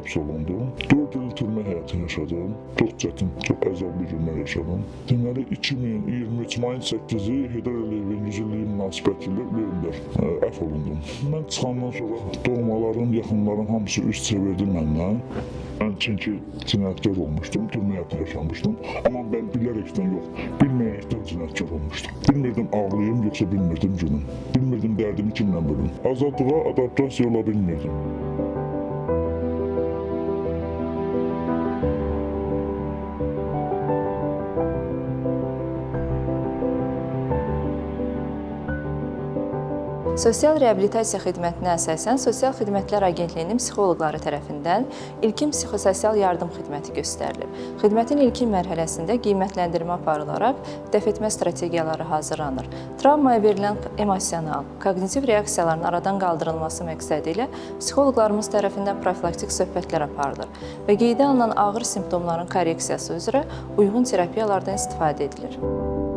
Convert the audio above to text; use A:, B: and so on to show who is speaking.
A: həbs olundum. 4 il türmə həyatı yaşadım. Çox çətin, çox əzablı günlər yaşadım. Deməli 2023 mayın 8-i Heydər Əliyevin 100 illiyi münasibətilə Ürəyimdə əfv olundum. Mən çıxandan sonra doğmalarım, yaxınlarım hamısı üst çevirdi məndən. Mən çünki cinayətkar olmuşdum, türmə həyatı yaşamışdım. Amma mən bilərəkdən yox, bilməyəkdən cinayətkar olmuşdum. Bilmirdim ağlayım, yoxsa bilmirdim gülüm. Bilmirdim dərdimi kimlə bölüm. Azadlığa adaptasiya ola bilmirdim.
B: Sosial reabilitasiya xidmətinə əsasən Sosial Xidmətlər Agentliyinin psixoloqları tərəfindən ilkin psixososial yardım xidməti göstərilib. Xidmətin ilkin mərhələsində qiymətləndirmə aparılaraq dəf etmə strategiyaları hazırlanır. Travmaya verilən emosional, koqnitiv reaksiyaların aradan qaldırılması məqsədi ilə psixoloqlarımız tərəfindən profilaktik söhbətlər aparılır və qeydə alınan ağır simptomların korreksiyası üzrə uyğun terapiyalardan istifadə edilir.